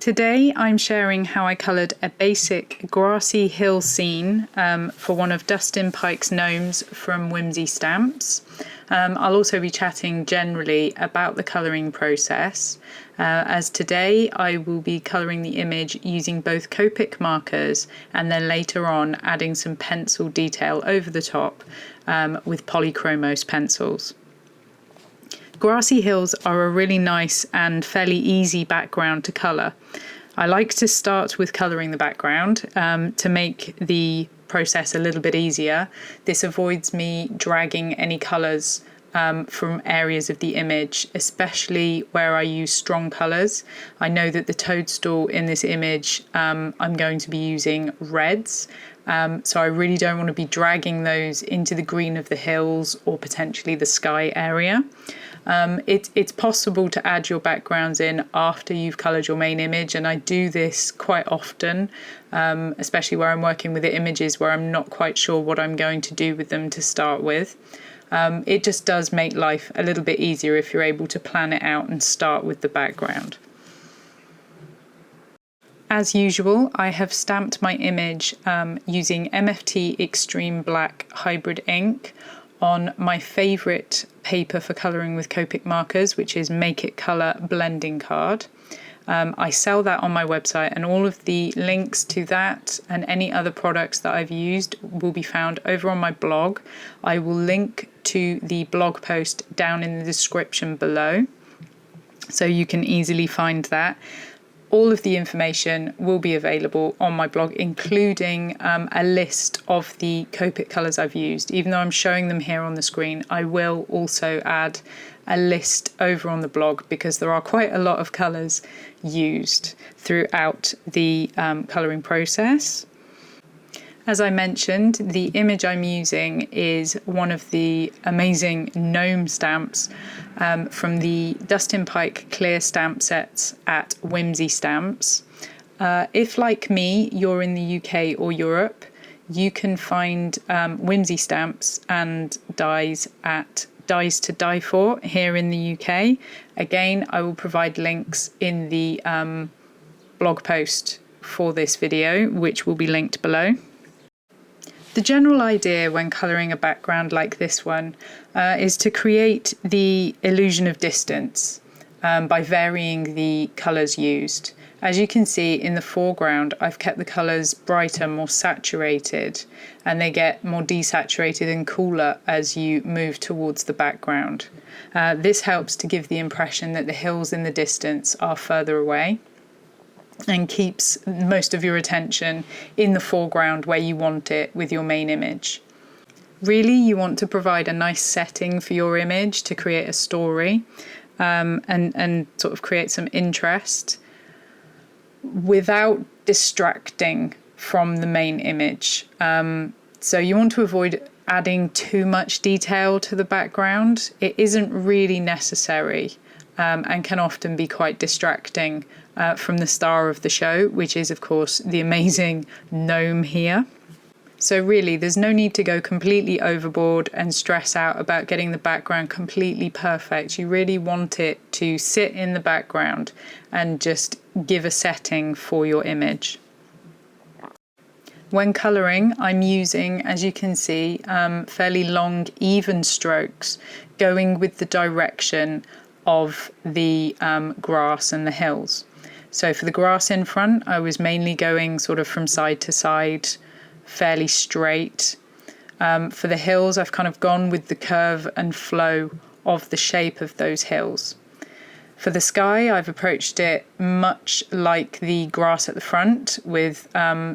Today I'm sharing how I coloured a basic grassy hill scene for one of Dustin Pike's gnomes from Whimsy Stamps. I'll also be chatting generally about the colouring process, as today I will be colouring the image using both Copic markers and then later on adding some pencil detail over the top with polychromos pencils. Grassy hills are a really nice and fairly easy background to colour. I like to start with colouring the background to make the process a little bit easier. This avoids me dragging any colours from areas of the image, especially where I use strong colours. I know that the toadstool in this image, I'm going to be using reds. So I really don't want to be dragging those into the green of the hills or potentially the sky area. It's possible to add your backgrounds in after you've coloured your main image, and I do this quite often, especially where I'm working with the images where I'm not quite sure what I'm going to do with them to start with. It just does make life a little bit easier if you're able to plan it out and start with the background. As usual, I have stamped my image using MFT Extreme Black Hybrid ink on my favourite paper for colouring with Copic markers, which is Make It Colour blending card. I sell that on my website, and all of the links to that and any other products that I've used will be found over on my blog. I will link to the blog post down in the description below, so you can easily find that. All of the information will be available on my blog, including a list of the Copic colours I've used. Even though I'm showing them here on the screen, I will also add a list over on the blog because there are quite a lot of colours used throughout the colouring process. As I mentioned, the image I'm using is one of the amazing gnome stamps from the Dustin Pike clear stamp sets at Whimsy Stamps. If, like me, you're in the UK or Europe, you can find Whimsy Stamps and dies at Dies to Die For here in the UK. Again, I will provide links in the blog post for this video, which will be linked below. The general idea when colouring a background like this one is to create the illusion of distance by varying the colours used. As you can see in the foreground, I've kept the colours brighter, more saturated, and they get more desaturated and cooler as you move towards the background. This helps to give the impression that the hills in the distance are further away, and keeps most of your attention in the foreground where you want it with your main image. Really, you want to provide a nice setting for your image to create a story and sort of create some interest without distracting from the main image. So you want to avoid adding too much detail to the background. It isn't really necessary and can often be quite distracting from the star of the show, which is of course the amazing gnome here. So really there's no need to go completely overboard and stress out about getting the background completely perfect. You really want it to sit in the background and just give a setting for your image. When colouring, I'm using, as you can see, fairly long even strokes going with the direction of the grass and the hills. So for the grass in front, I was mainly going sort of from side to side, fairly straight. For the hills, I've kind of gone with the curve and flow of the shape of those hills. For the sky, I've approached it much like the grass at the front, with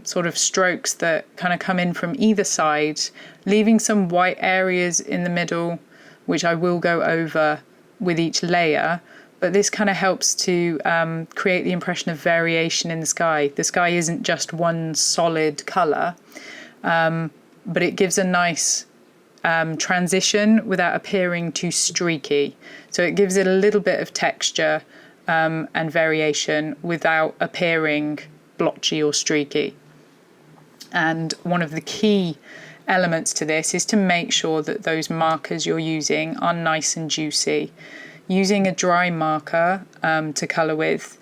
sort of strokes that kind of come in from either side, leaving some white areas in the middle, which I will go over with each layer. But this kind of helps to create the impression of variation in the sky. The sky isn't just one solid colour, but it gives a nice transition without appearing too streaky. So it gives it a little bit of texture and variation without appearing blotchy or streaky. And one of the key elements to this is to make sure that those markers you're using are nice and juicy. Using a dry marker to colour with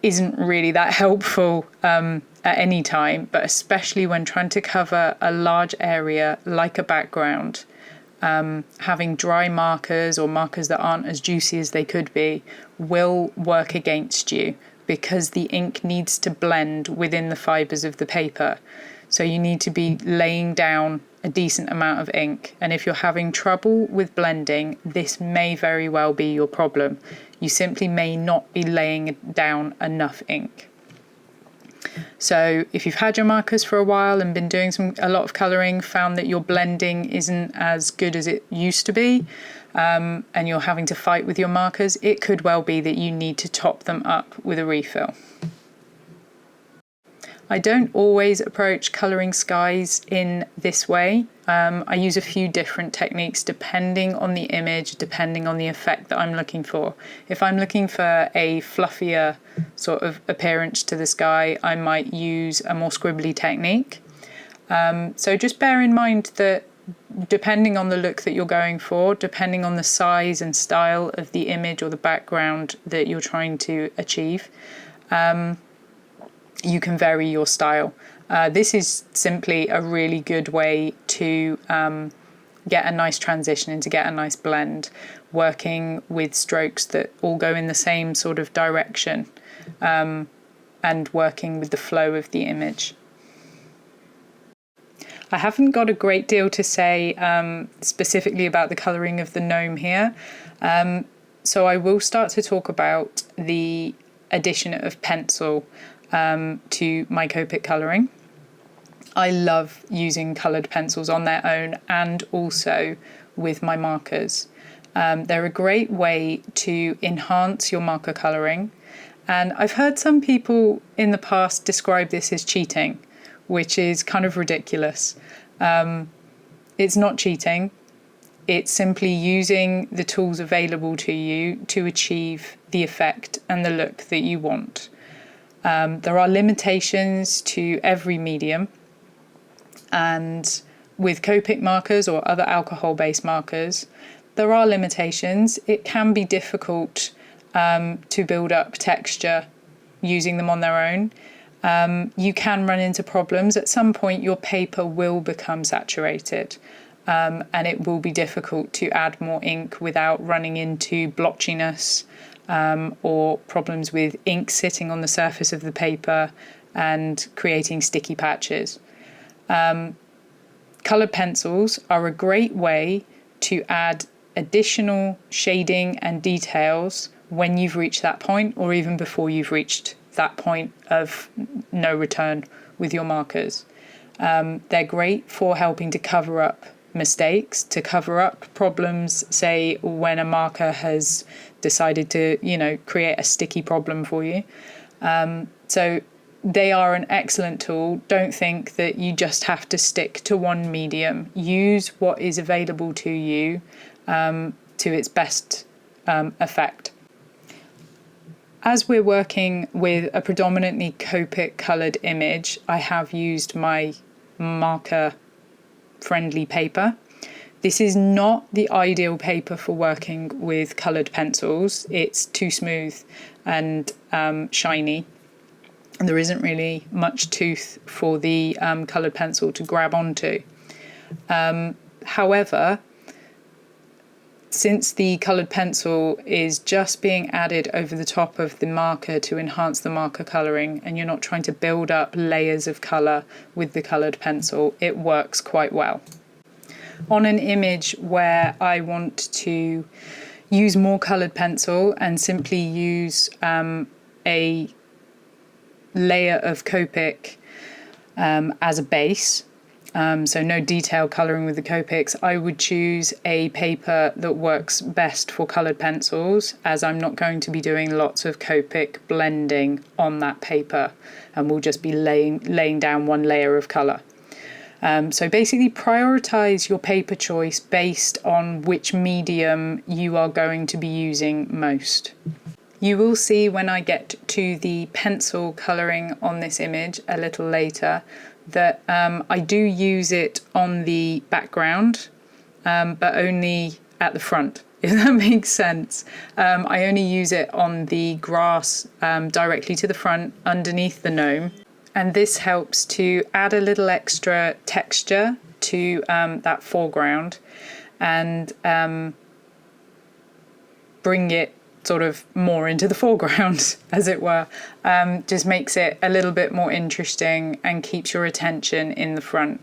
isn't really that helpful at any time, but especially when trying to cover a large area like a background. Having dry markers or markers that aren't as juicy as they could be will work against you, because the ink needs to blend within the fibres of the paper. So you need to be laying down a decent amount of ink. And if you're having trouble with blending, this may very well be your problem. You simply may not be laying down enough ink. So if you've had your markers for a while and been doing a lot of colouring, found that your blending isn't as good as it used to be, and you're having to fight with your markers, it could well be that you need to top them up with a refill. I don't always approach colouring skies in this way. I use a few different techniques depending on the image, depending on the effect that I'm looking for. If I'm looking for a fluffier sort of appearance to the sky, I might use a more scribbly technique. So just bear in mind that depending on the look that you're going for, depending on the size and style of the image or the background that you're trying to achieve, you can vary your style. This is simply a really good way to get a nice transition and to get a nice blend, working with strokes that all go in the same sort of direction, and working with the flow of the image. I haven't got a great deal to say specifically about the colouring of the gnome here, so I will start to talk about the addition of pencil to my Copic colouring. I love using coloured pencils on their own and also with my markers. They're a great way to enhance your marker colouring, and I've heard some people in the past describe this as cheating, which is kind of ridiculous. It's not cheating. It's simply using the tools available to you to achieve the effect and the look that you want. There are limitations to every medium, and with Copic markers or other alcohol-based markers, there are limitations. It can be difficult to build up texture using them on their own. You can run into problems. At some point, your paper will become saturated, and it will be difficult to add more ink without running into blotchiness, or problems with ink sitting on the surface of the paper and creating sticky patches. Coloured pencils are a great way to add additional shading and details when you've reached that point, or even before you've reached that point of no return with your markers. They're great for helping to cover up mistakes, to cover up problems, say when a marker has decided to, create a sticky problem for you. So they are an excellent tool. Don't think that you just have to stick to one medium. Use what is available to you to its best effect. As we're working with a predominantly Copic coloured image, I have used my marker friendly paper. This is not the ideal paper for working with coloured pencils. It's too smooth and shiny, and there isn't really much tooth for the coloured pencil to grab onto. However, since the coloured pencil is just being added over the top of the marker to enhance the marker colouring, and you're not trying to build up layers of colour with the coloured pencil, it works quite well. On an image where I want to use more coloured pencil and simply use a layer of Copic as a base, so no detail colouring with the Copics, I would choose a paper that works best for coloured pencils, as I'm not going to be doing lots of Copic blending on that paper, and we'll just be laying down one layer of colour. So basically prioritise your paper choice based on which medium you are going to be using most. You will see when I get to the pencil colouring on this image a little later that I do use it on the background, but only at the front. if that makes sense. I only use it on the grass directly to the front underneath the gnome. And this helps to add a little extra texture to that foreground and bring it sort of more into the foreground, as it were. Just makes it a little bit more interesting and keeps your attention in the front.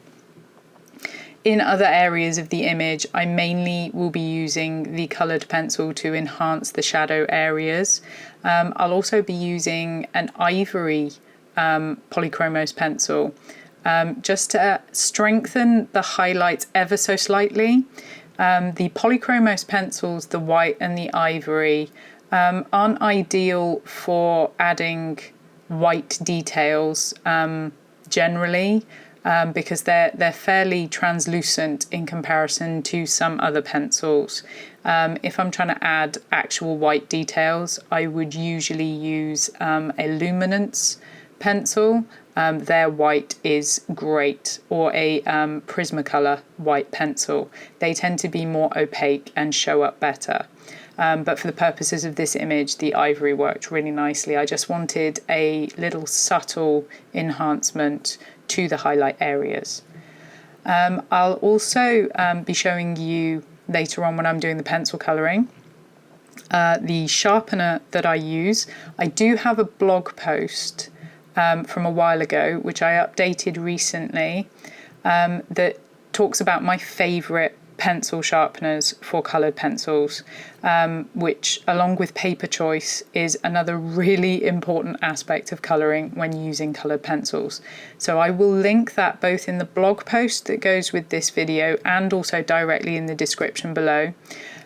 In other areas of the image, I mainly will be using the coloured pencil to enhance the shadow areas. I'll also be using an ivory polychromos pencil just to strengthen the highlights ever so slightly. The polychromos pencils, the white and the ivory, aren't ideal for adding white details generally, because they're fairly translucent in comparison to some other pencils. If I'm trying to add actual white details, I would usually use a luminance pencil. Their white is great, or a Prismacolor white pencil. They tend to be more opaque and show up better. But for the purposes of this image, the ivory worked really nicely. I just wanted a little subtle enhancement to the highlight areas. I'll also be showing you later on when I'm doing the pencil colouring the sharpener that I use. I do have a blog post from a while ago, which I updated recently, that talks about my favourite pencil sharpeners for coloured pencils, which, along with paper choice, is another really important aspect of colouring when using coloured pencils. So I will link that both in the blog post that goes with this video and also directly in the description below,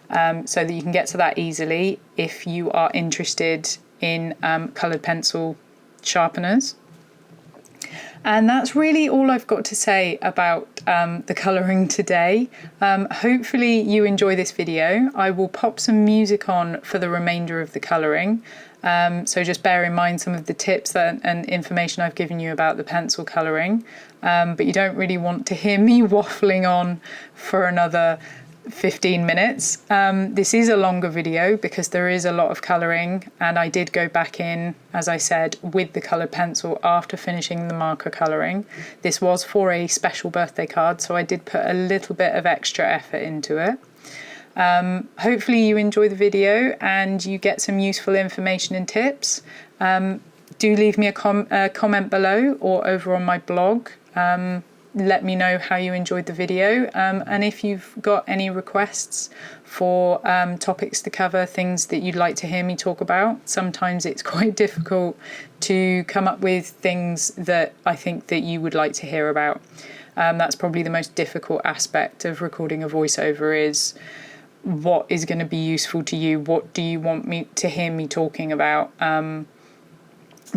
so that you can get to that easily if you are interested in coloured pencil sharpeners. And that's really all I've got to say about the colouring today. Hopefully you enjoy this video. I will pop some music on for the remainder of the colouring. So just bear in mind some of the tips and information I've given you about the pencil colouring. But you don't really want to hear me waffling on for another 15 minutes. This is a longer video because there is a lot of colouring, and I did go back in, as I said, with the coloured pencil after finishing the marker colouring. This was for a special birthday card, so I did put a little bit of extra effort into it. Hopefully you enjoy the video and you get some useful information and tips. Do leave me a comment below or over on my blog. Let me know how you enjoyed the video, and if you've got any requests for topics to cover, things that you'd like to hear me talk about. Sometimes it's quite difficult to come up with things that I think that you would like to hear about. That's probably the most difficult aspect of recording a voiceover, is what is going to be useful to you? What do you want me to hear me talking about?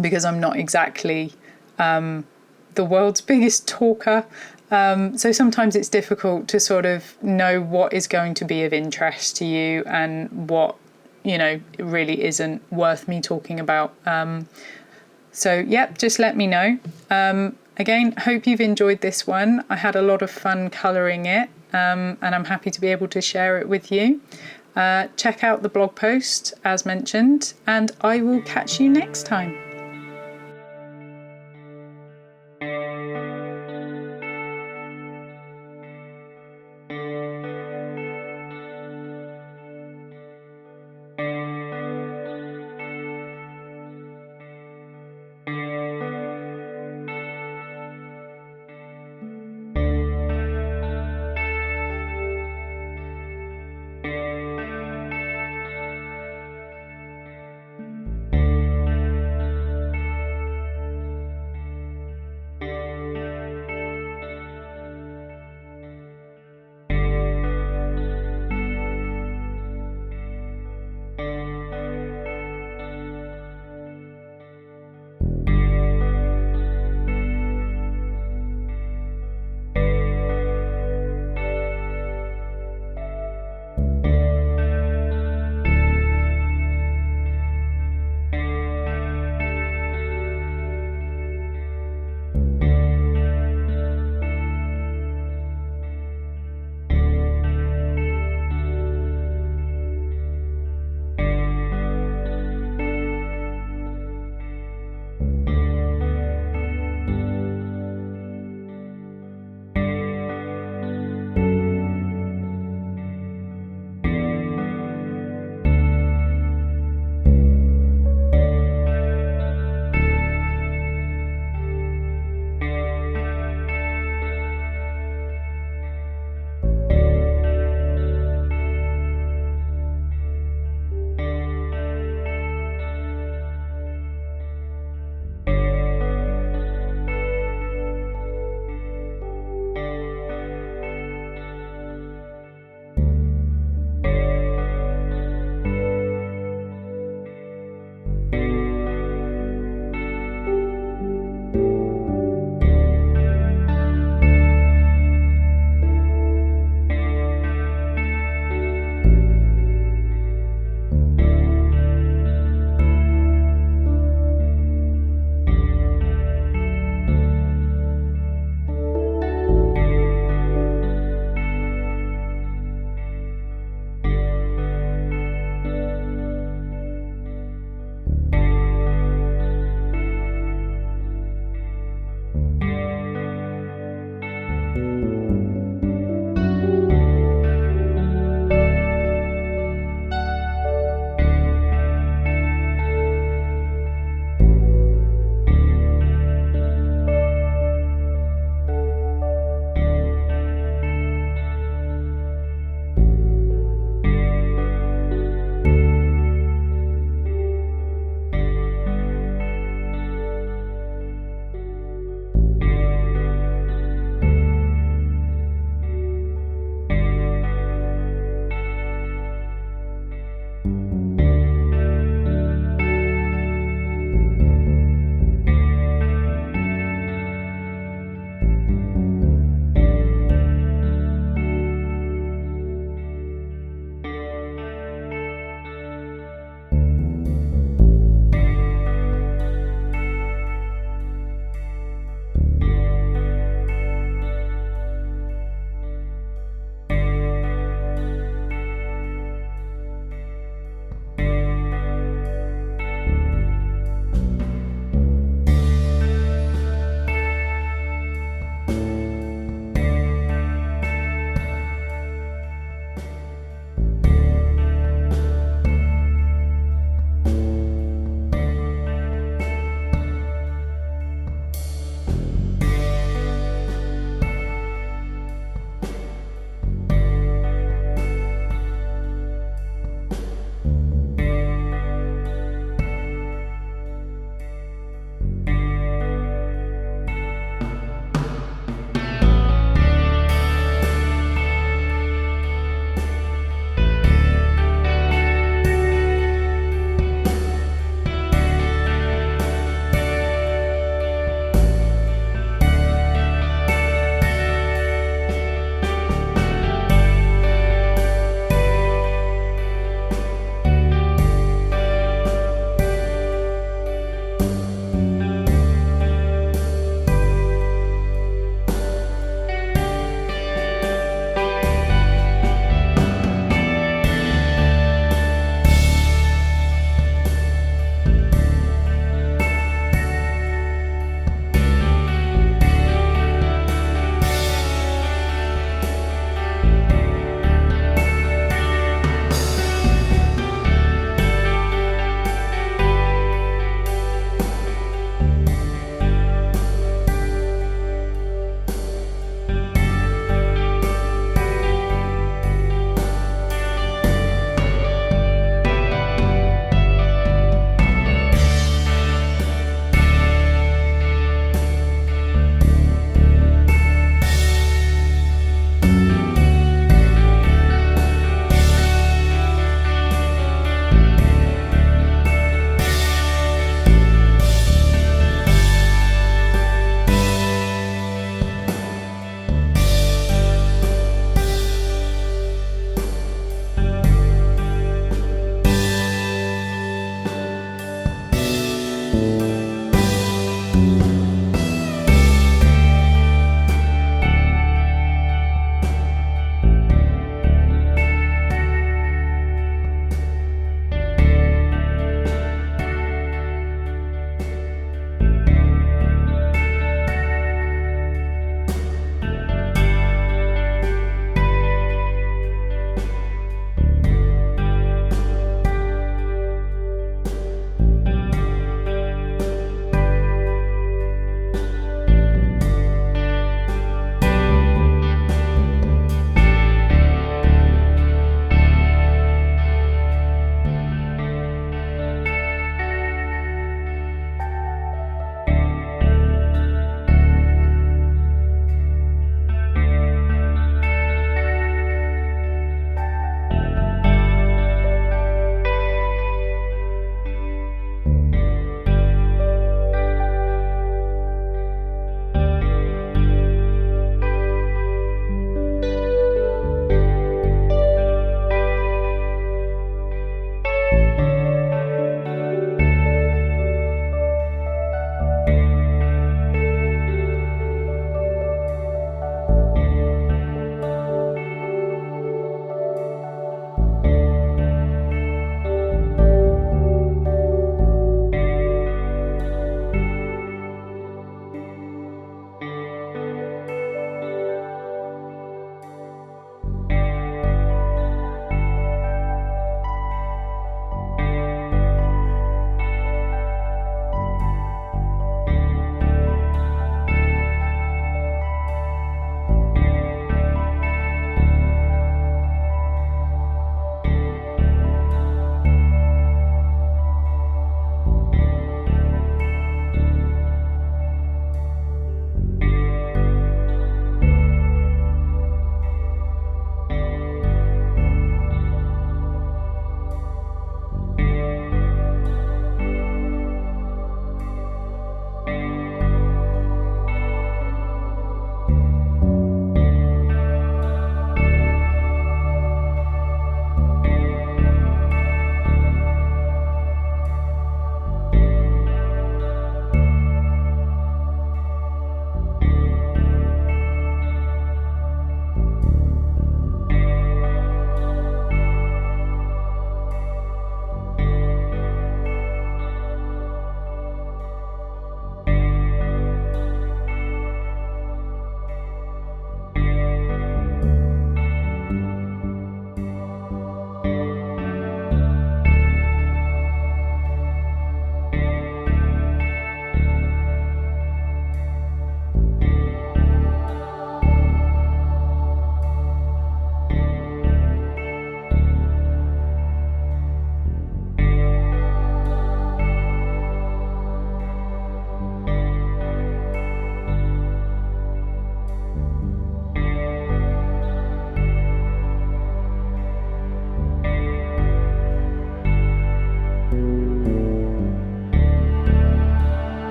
Because I'm not exactly the world's biggest talker, so sometimes it's difficult to sort of know what is going to be of interest to you and what, you know, really isn't worth me talking about. So yep, just let me know. Again, hope you've enjoyed this one. I had a lot of fun colouring it, and I'm happy to be able to share it with you. Check out the blog post as mentioned, and I will catch you next time.